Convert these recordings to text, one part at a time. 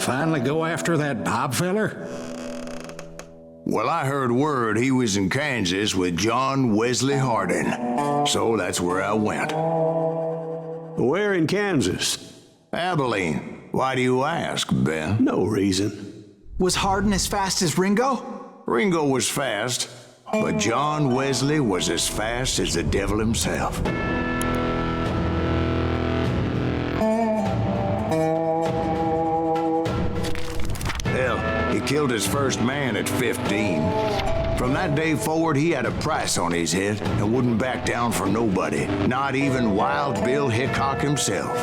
finally go after that Bob feller? Well, I heard word he was in Kansas with John Wesley Hardin, so that's where I went. Where in Kansas? Abilene. Why do you ask, Ben? No reason. Was Hardin as fast as Ringo? Ringo was fast, but John Wesley was as fast as the devil himself. Hell, he killed his first man at 15. From that day forward, he had a price on his head and wouldn't back down for nobody, not even Wild Bill Hickok himself.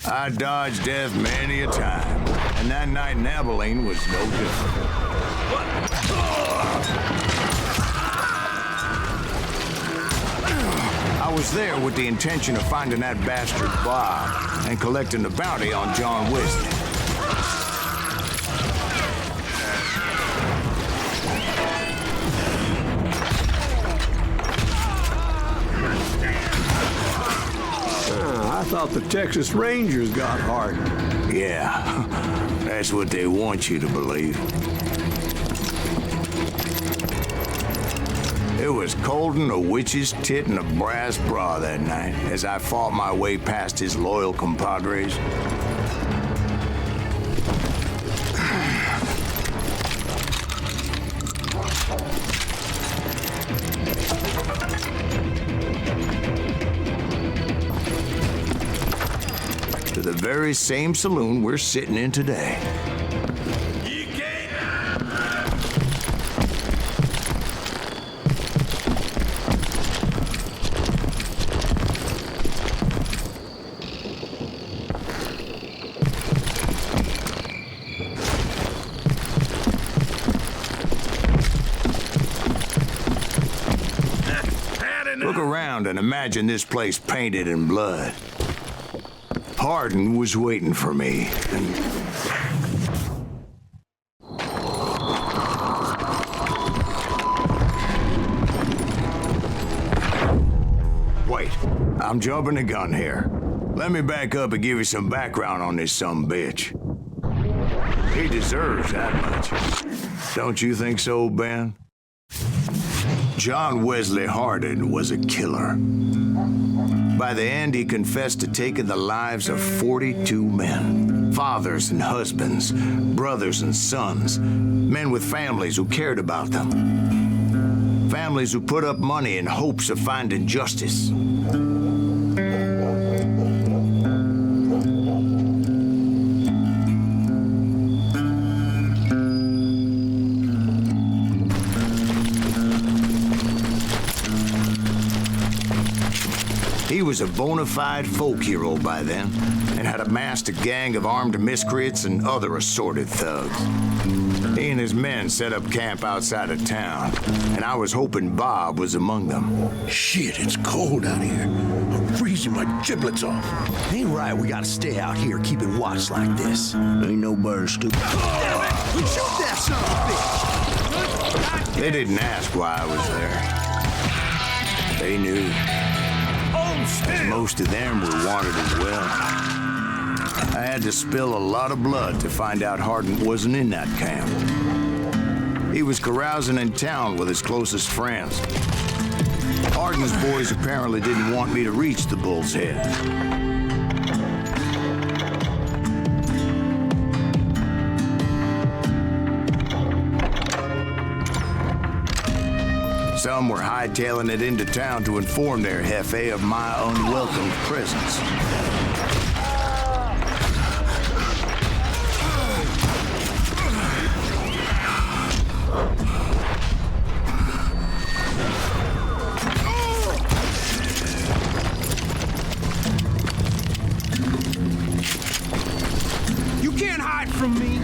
I dodged death many a time, and that night in Abilene was no different. I was there with the intention of finding that bastard Bob and collecting the bounty on John Wesley. I thought the Texas Rangers got Hardin. Yeah, that's what they want you to believe. It was cold in a witch's tit and a brass bra that night as I fought my way past his loyal compadres. To the very same saloon we're sitting in today. Look around and imagine this place painted in blood. Hardin was waiting for me, and... Wait, I'm jumping the gun here. Let me back up and give you some background on this sumbitch. He deserves that much. Don't you think so, Ben? John Wesley Hardin was a killer. By the end, he confessed to taking the lives of 42 men. Fathers and husbands, brothers and sons, men with families who cared about them. Families who put up money in hopes of finding justice. He was a bona fide folk hero by then, and had amassed a gang of armed miscreants and other assorted thugs. He and his men set up camp outside of town, and I was hoping Bob was among them. Shit, it's cold out here. I'm freezing my giblets off. Ain't right we gotta stay out here keeping watch like this. Ain't no bird stupid. Damn it! We shoot that son of a bitch! They didn't ask why I was there. They knew. As most of them were wanted as well. I had to spill a lot of blood to find out Hardin wasn't in that camp. He was carousing in town with his closest friends. Hardin's boys apparently didn't want me to reach the Bull's Head. Some were hightailing it into town to inform their jefe of my unwelcome presence. You can't hide from me!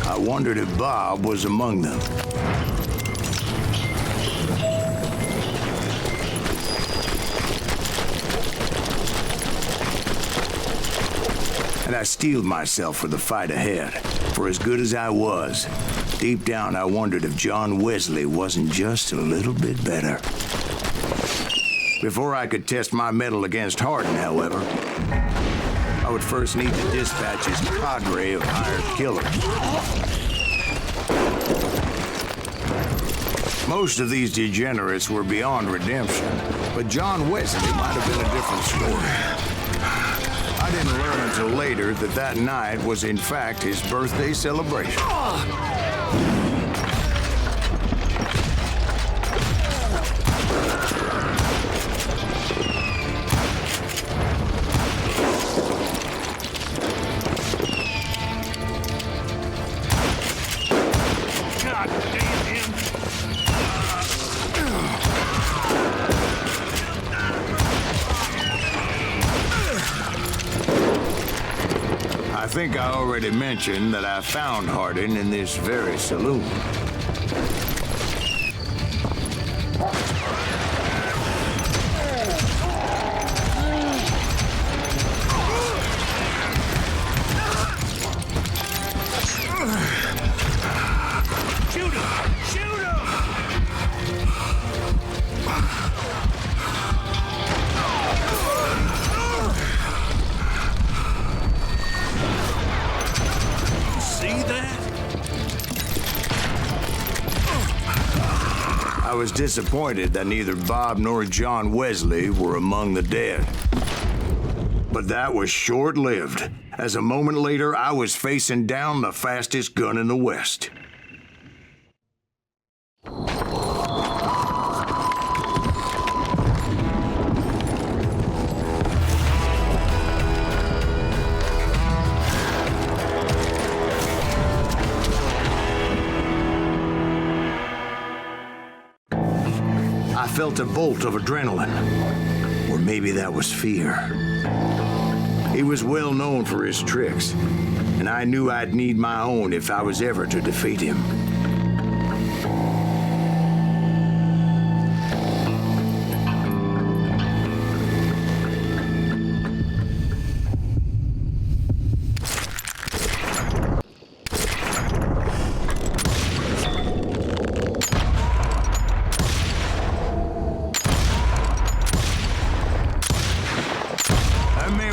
I wondered if Bob was among them. I steeled myself for the fight ahead. For as good as I was, deep down I wondered if John Wesley wasn't just a little bit better. Before I could test my mettle against Hardin, however, I would first need to dispatch his cadre of hired killers. Most of these degenerates were beyond redemption, but John Wesley might have been a different story. I didn't learn until later that that night was in fact his birthday celebration. God damn him! I think I already mentioned that I found Hardin in this very saloon. Shoot him! Shoot him! See that? I was disappointed that neither Bob nor John Wesley were among the dead. But that was short-lived, as a moment later I was facing down the fastest gun in the West. I felt a bolt of adrenaline, or maybe that was fear. He was well known for his tricks, and I knew I'd need my own if I was ever to defeat him.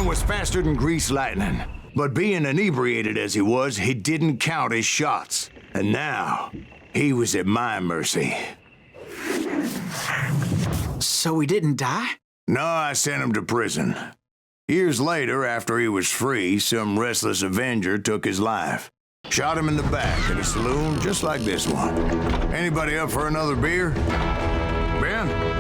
Was faster than grease lightning, but being inebriated as he was, he didn't count his shots. And now, he was at my mercy. So he didn't die? No, I sent him to prison. Years later, after he was free, some restless avenger took his life. Shot him in the back at a saloon just like this one. Anybody up for another beer? Ben?